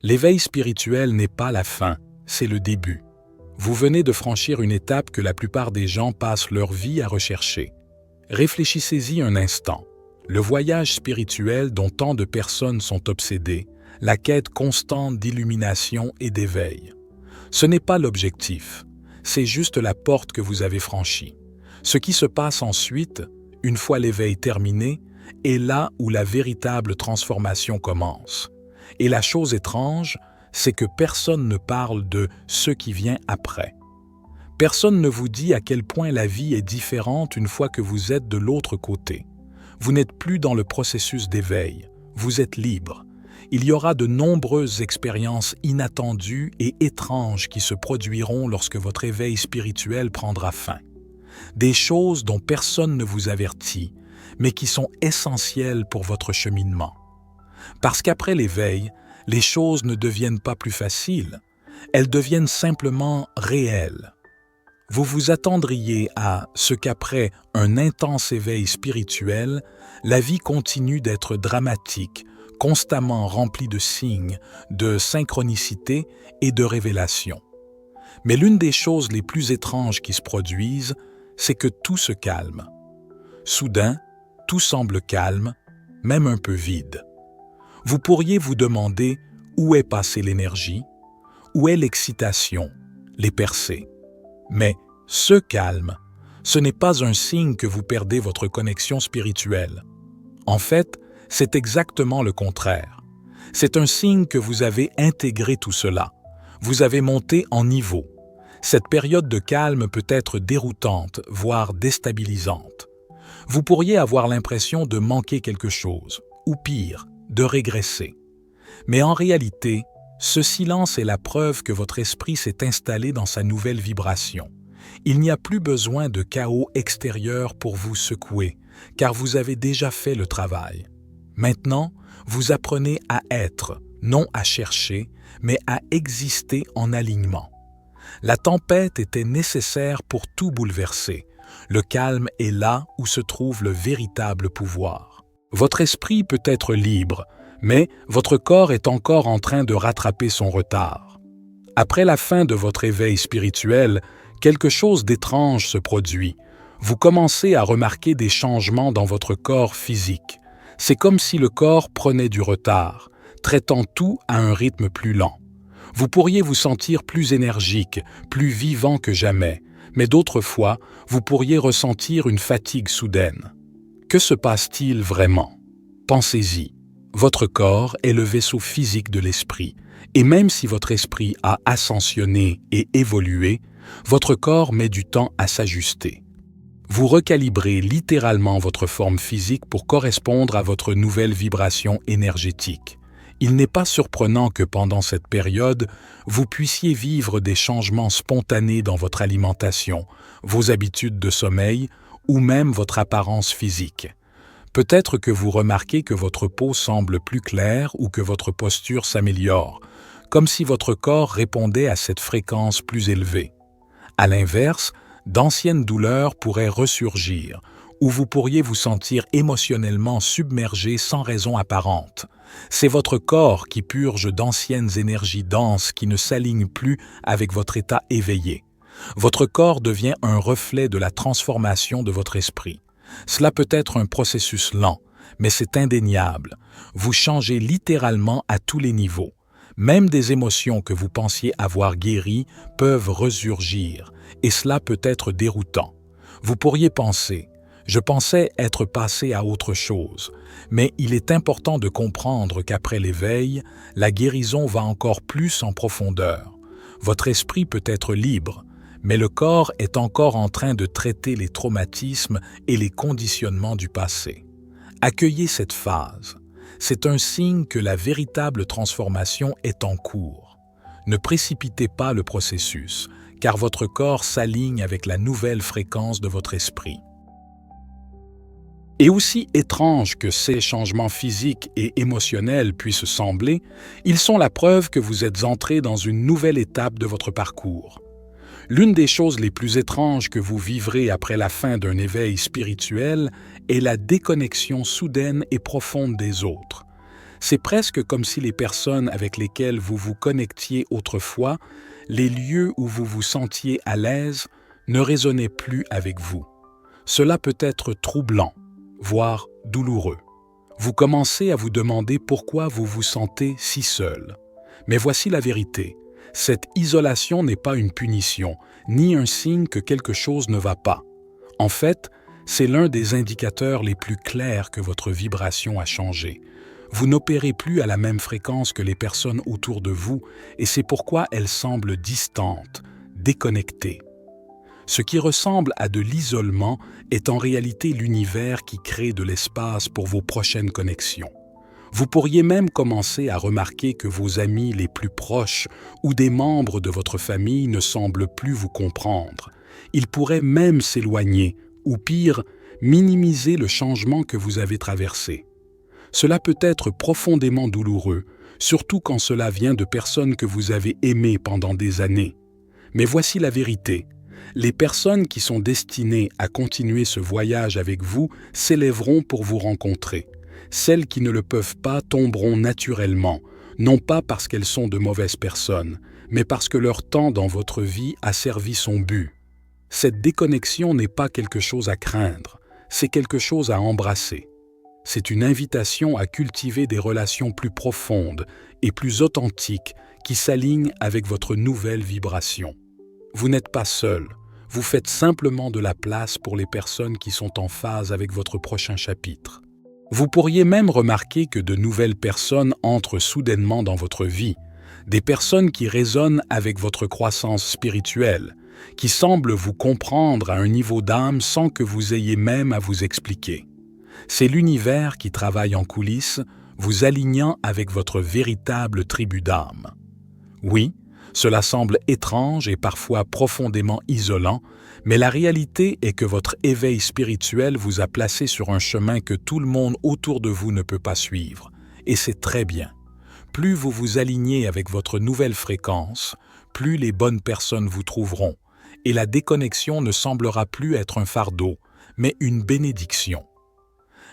L'éveil spirituel n'est pas la fin, c'est le début. Vous venez de franchir une étape que la plupart des gens passent leur vie à rechercher. Réfléchissez-y un instant. Le voyage spirituel dont tant de personnes sont obsédées, la quête constante d'illumination et d'éveil. Ce n'est pas l'objectif, c'est juste la porte que vous avez franchie. Ce qui se passe ensuite, une fois l'éveil terminé, est là où la véritable transformation commence. Et la chose étrange, c'est que personne ne parle de ce qui vient après. Personne ne vous dit à quel point la vie est différente une fois que vous êtes de l'autre côté. Vous n'êtes plus dans le processus d'éveil, vous êtes libre. Il y aura de nombreuses expériences inattendues et étranges qui se produiront lorsque votre éveil spirituel prendra fin. Des choses dont personne ne vous avertit, mais qui sont essentielles pour votre cheminement. Parce qu'après l'éveil, les choses ne deviennent pas plus faciles, elles deviennent simplement réelles. Vous vous attendriez à ce qu'après un intense éveil spirituel, la vie continue d'être dramatique, constamment remplie de signes, de synchronicité et de révélations. Mais l'une des choses les plus étranges qui se produisent, c'est que tout se calme. Soudain, tout semble calme, même un peu vide. Vous pourriez vous demander où est passée l'énergie, où est l'excitation, les percées. Mais ce calme, ce n'est pas un signe que vous perdez votre connexion spirituelle. En fait, c'est exactement le contraire. C'est un signe que vous avez intégré tout cela. Vous avez monté en niveau. Cette période de calme peut être déroutante, voire déstabilisante. Vous pourriez avoir l'impression de manquer quelque chose, ou pire, de régresser. Mais en réalité, ce silence est la preuve que votre esprit s'est installé dans sa nouvelle vibration. Il n'y a plus besoin de chaos extérieur pour vous secouer, car vous avez déjà fait le travail. Maintenant, vous apprenez à être, non à chercher, mais à exister en alignement. La tempête était nécessaire pour tout bouleverser. Le calme est là où se trouve le véritable pouvoir. Votre esprit peut être libre, mais votre corps est encore en train de rattraper son retard. Après la fin de votre éveil spirituel, quelque chose d'étrange se produit. Vous commencez à remarquer des changements dans votre corps physique. C'est comme si le corps prenait du retard, traitant tout à un rythme plus lent. Vous pourriez vous sentir plus énergique, plus vivant que jamais, mais d'autres fois, vous pourriez ressentir une fatigue soudaine. Que se passe-t-il vraiment? Pensez-y. Votre corps est le vaisseau physique de l'esprit, et même si votre esprit a ascensionné et évolué, votre corps met du temps à s'ajuster. Vous recalibrez littéralement votre forme physique pour correspondre à votre nouvelle vibration énergétique. Il n'est pas surprenant que pendant cette période, vous puissiez vivre des changements spontanés dans votre alimentation, vos habitudes de sommeil ou même votre apparence physique. Peut-être que vous remarquez que votre peau semble plus claire ou que votre posture s'améliore, comme si votre corps répondait à cette fréquence plus élevée. À l'inverse, d'anciennes douleurs pourraient ressurgir, ou vous pourriez vous sentir émotionnellement submergé sans raison apparente. C'est votre corps qui purge d'anciennes énergies denses qui ne s'alignent plus avec votre état éveillé. Votre corps devient un reflet de la transformation de votre esprit. Cela peut être un processus lent, mais c'est indéniable. Vous changez littéralement à tous les niveaux. Même des émotions que vous pensiez avoir guéries peuvent ressurgir, et cela peut être déroutant. Vous pourriez penser « Je pensais être passé à autre chose », mais il est important de comprendre qu'après l'éveil, la guérison va encore plus en profondeur. Votre esprit peut être libre, mais le corps est encore en train de traiter les traumatismes et les conditionnements du passé. Accueillez cette phase. C'est un signe que la véritable transformation est en cours. Ne précipitez pas le processus, car votre corps s'aligne avec la nouvelle fréquence de votre esprit. Et aussi étrange que ces changements physiques et émotionnels puissent sembler, ils sont la preuve que vous êtes entré dans une nouvelle étape de votre parcours. L'une des choses les plus étranges que vous vivrez après la fin d'un éveil spirituel est la déconnexion soudaine et profonde des autres. C'est presque comme si les personnes avec lesquelles vous vous connectiez autrefois, les lieux où vous vous sentiez à l'aise, ne résonnaient plus avec vous. Cela peut être troublant, voire douloureux. Vous commencez à vous demander pourquoi vous vous sentez si seul. Mais voici la vérité. Cette isolation n'est pas une punition, ni un signe que quelque chose ne va pas. En fait, c'est l'un des indicateurs les plus clairs que votre vibration a changé. Vous n'opérez plus à la même fréquence que les personnes autour de vous et c'est pourquoi elles semblent distantes, déconnectées. Ce qui ressemble à de l'isolement est en réalité l'univers qui crée de l'espace pour vos prochaines connexions. Vous pourriez même commencer à remarquer que vos amis les plus proches ou des membres de votre famille ne semblent plus vous comprendre. Ils pourraient même s'éloigner, ou pire, minimiser le changement que vous avez traversé. Cela peut être profondément douloureux, surtout quand cela vient de personnes que vous avez aimées pendant des années. Mais voici la vérité. Les personnes qui sont destinées à continuer ce voyage avec vous s'élèveront pour vous rencontrer. Celles qui ne le peuvent pas tomberont naturellement, non pas parce qu'elles sont de mauvaises personnes, mais parce que leur temps dans votre vie a servi son but. Cette déconnexion n'est pas quelque chose à craindre, c'est quelque chose à embrasser. C'est une invitation à cultiver des relations plus profondes et plus authentiques qui s'alignent avec votre nouvelle vibration. Vous n'êtes pas seul, vous faites simplement de la place pour les personnes qui sont en phase avec votre prochain chapitre. Vous pourriez même remarquer que de nouvelles personnes entrent soudainement dans votre vie, des personnes qui résonnent avec votre croissance spirituelle, qui semblent vous comprendre à un niveau d'âme sans que vous ayez même à vous expliquer. C'est l'univers qui travaille en coulisses, vous alignant avec votre véritable tribu d'âme. Oui, cela semble étrange et parfois profondément isolant, mais la réalité est que votre éveil spirituel vous a placé sur un chemin que tout le monde autour de vous ne peut pas suivre. Et c'est très bien. Plus vous vous alignez avec votre nouvelle fréquence, plus les bonnes personnes vous trouveront, et la déconnexion ne semblera plus être un fardeau, mais une bénédiction.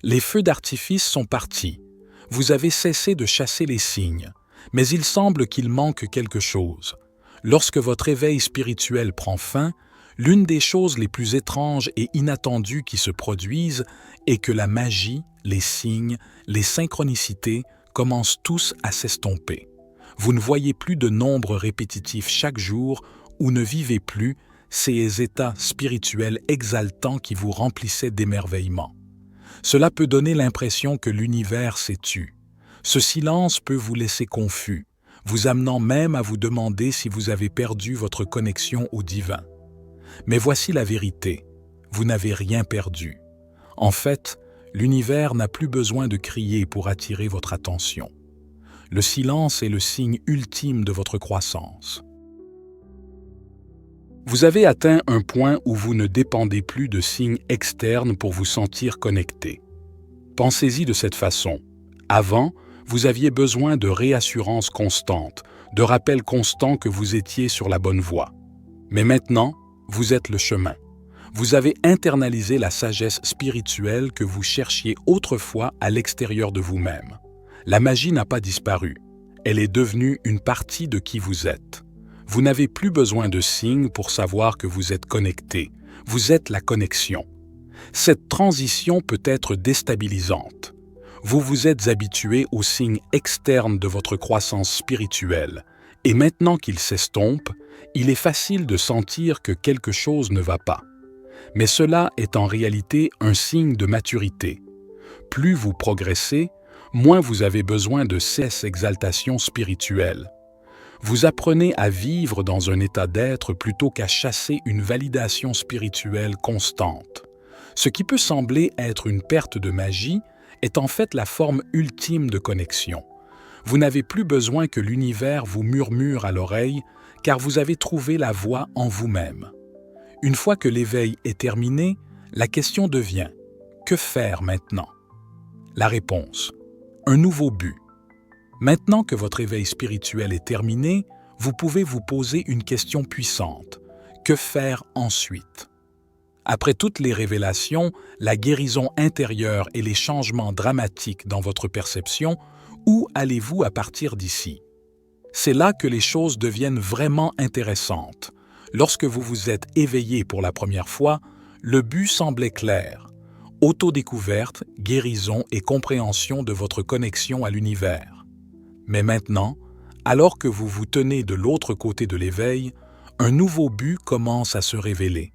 Les feux d'artifice sont partis. Vous avez cessé de chasser les signes, mais il semble qu'il manque quelque chose. Lorsque votre éveil spirituel prend fin, l'une des choses les plus étranges et inattendues qui se produisent est que la magie, les signes, les synchronicités commencent tous à s'estomper. Vous ne voyez plus de nombres répétitifs chaque jour ou ne vivez plus ces états spirituels exaltants qui vous remplissaient d'émerveillement. Cela peut donner l'impression que l'univers s'est tu. Ce silence peut vous laisser confus, vous amenant même à vous demander si vous avez perdu votre connexion au divin. Mais voici la vérité, vous n'avez rien perdu. En fait, l'univers n'a plus besoin de crier pour attirer votre attention. Le silence est le signe ultime de votre croissance. Vous avez atteint un point où vous ne dépendez plus de signes externes pour vous sentir connecté. Pensez-y de cette façon. Avant, vous aviez besoin de réassurance constante, de rappel constant que vous étiez sur la bonne voie. Mais maintenant, vous êtes le chemin. Vous avez internalisé la sagesse spirituelle que vous cherchiez autrefois à l'extérieur de vous-même. La magie n'a pas disparu. Elle est devenue une partie de qui vous êtes. Vous n'avez plus besoin de signes pour savoir que vous êtes connecté. Vous êtes la connexion. Cette transition peut être déstabilisante. Vous vous êtes habitué aux signes externes de votre croissance spirituelle, et maintenant qu'ils s'estompent, il est facile de sentir que quelque chose ne va pas. Mais cela est en réalité un signe de maturité. Plus vous progressez, moins vous avez besoin de ces exaltations spirituelles. Vous apprenez à vivre dans un état d'être plutôt qu'à chasser une validation spirituelle constante. Ce qui peut sembler être une perte de magie est en fait la forme ultime de connexion. Vous n'avez plus besoin que l'univers vous murmure à l'oreille, car vous avez trouvé la voie en vous-même. Une fois que l'éveil est terminé, la question devient « Que faire maintenant ?» La réponse « Un nouveau but ». Maintenant que votre éveil spirituel est terminé, vous pouvez vous poser une question puissante. Que faire ensuite? Après toutes les révélations, la guérison intérieure et les changements dramatiques dans votre perception, Où allez-vous à partir d'ici? C'est là que les choses deviennent vraiment intéressantes. Lorsque vous vous êtes éveillé pour la première fois, le but semblait clair. Autodécouverte, guérison et compréhension de votre connexion à l'univers. Mais maintenant, alors que vous vous tenez de l'autre côté de l'éveil, un nouveau but commence à se révéler.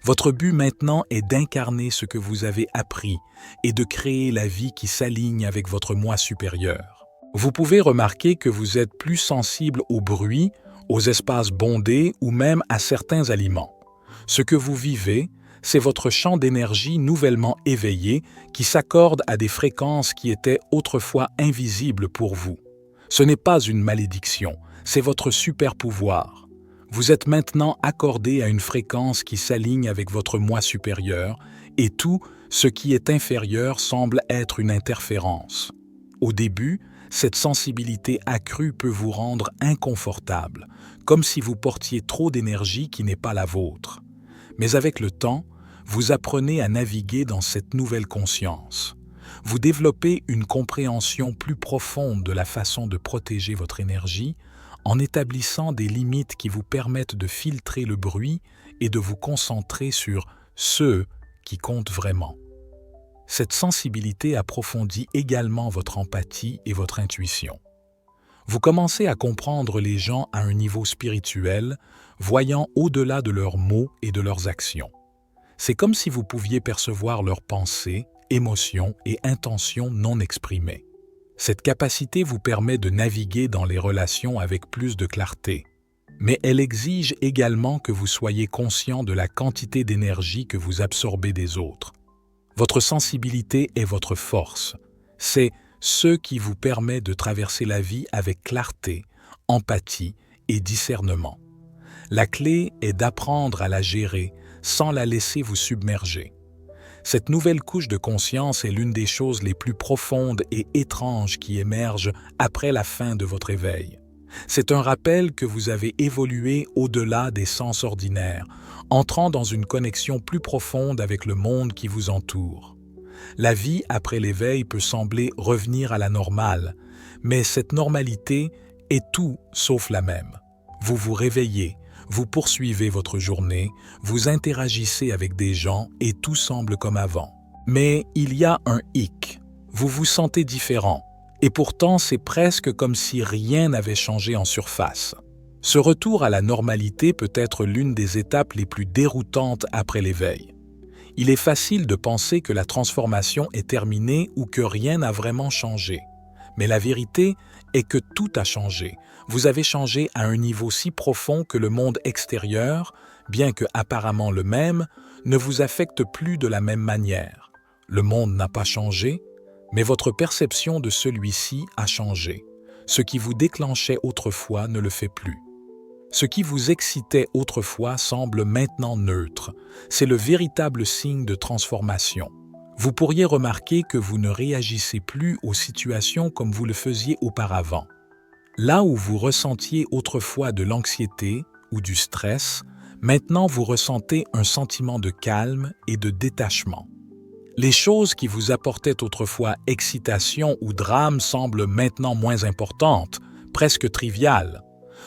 Votre but maintenant est d'incarner ce que vous avez appris et de créer la vie qui s'aligne avec votre moi supérieur. Vous pouvez remarquer que vous êtes plus sensible au bruit, aux espaces bondés ou même à certains aliments. Ce que vous vivez, c'est votre champ d'énergie nouvellement éveillé qui s'accorde à des fréquences qui étaient autrefois invisibles pour vous. Ce n'est pas une malédiction, c'est votre super pouvoir. Vous êtes maintenant accordé à une fréquence qui s'aligne avec votre moi supérieur et tout ce qui est inférieur semble être une interférence. Au début, cette sensibilité accrue peut vous rendre inconfortable, comme si vous portiez trop d'énergie qui n'est pas la vôtre. Mais avec le temps, vous apprenez à naviguer dans cette nouvelle conscience. Vous développez une compréhension plus profonde de la façon de protéger votre énergie en établissant des limites qui vous permettent de filtrer le bruit et de vous concentrer sur ceux qui comptent vraiment. Cette sensibilité approfondit également votre empathie et votre intuition. Vous commencez à comprendre les gens à un niveau spirituel, voyant au-delà de leurs mots et de leurs actions. C'est comme si vous pouviez percevoir leurs pensées, émotions et intentions non exprimées. Cette capacité vous permet de naviguer dans les relations avec plus de clarté. Mais elle exige également que vous soyez conscient de la quantité d'énergie que vous absorbez des autres. Votre sensibilité est votre force. C'est ce qui vous permet de traverser la vie avec clarté, empathie et discernement. La clé est d'apprendre à la gérer sans la laisser vous submerger. Cette nouvelle couche de conscience est l'une des choses les plus profondes et étranges qui émergent après la fin de votre éveil. C'est un rappel que vous avez évolué au-delà des sens ordinaires, entrant dans une connexion plus profonde avec le monde qui vous entoure. La vie après l'éveil peut sembler revenir à la normale, mais cette normalité est tout sauf la même. Vous vous réveillez, vous poursuivez votre journée, vous interagissez avec des gens et tout semble comme avant. Mais il y a un hic. Vous vous sentez différent. Et pourtant, c'est presque comme si rien n'avait changé en surface. Ce retour à la normalité peut être l'une des étapes les plus déroutantes après l'éveil. Il est facile de penser que la transformation est terminée ou que rien n'a vraiment changé. Mais la vérité est que tout a changé. Vous avez changé à un niveau si profond que le monde extérieur, bien que apparemment le même, ne vous affecte plus de la même manière. Le monde n'a pas changé, mais votre perception de celui-ci a changé. Ce qui vous déclenchait autrefois ne le fait plus. Ce qui vous excitait autrefois semble maintenant neutre. C'est le véritable signe de transformation. Vous pourriez remarquer que vous ne réagissez plus aux situations comme vous le faisiez auparavant. Là où vous ressentiez autrefois de l'anxiété ou du stress, maintenant vous ressentez un sentiment de calme et de détachement. Les choses qui vous apportaient autrefois excitation ou drame semblent maintenant moins importantes, presque triviales.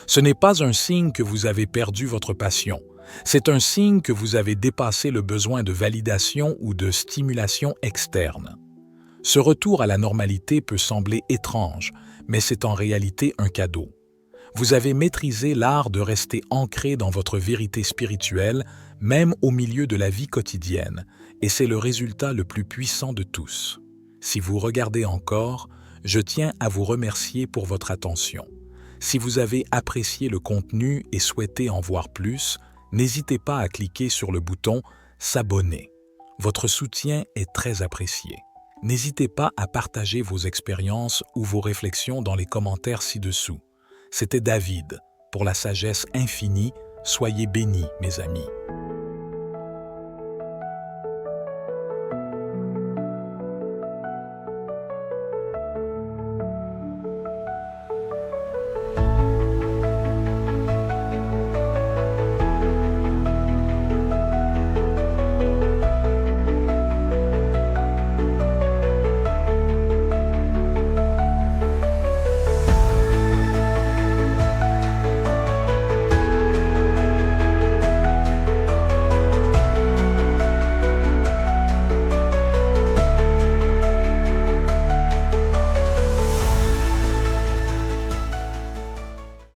Ce n'est pas un signe que vous avez perdu votre passion. C'est un signe que vous avez dépassé le besoin de validation ou de stimulation externe. Ce retour à la normalité peut sembler étrange, mais c'est en réalité un cadeau. Vous avez maîtrisé l'art de rester ancré dans votre vérité spirituelle, même au milieu de la vie quotidienne, et c'est le résultat le plus puissant de tous. Si vous regardez encore, je tiens à vous remercier pour votre attention. Si vous avez apprécié le contenu et souhaitez en voir plus, n'hésitez pas à cliquer sur le bouton « S'abonner ». Votre soutien est très apprécié. N'hésitez pas à partager vos expériences ou vos réflexions dans les commentaires ci-dessous. C'était David. Pour la sagesse infinie, soyez bénis, mes amis.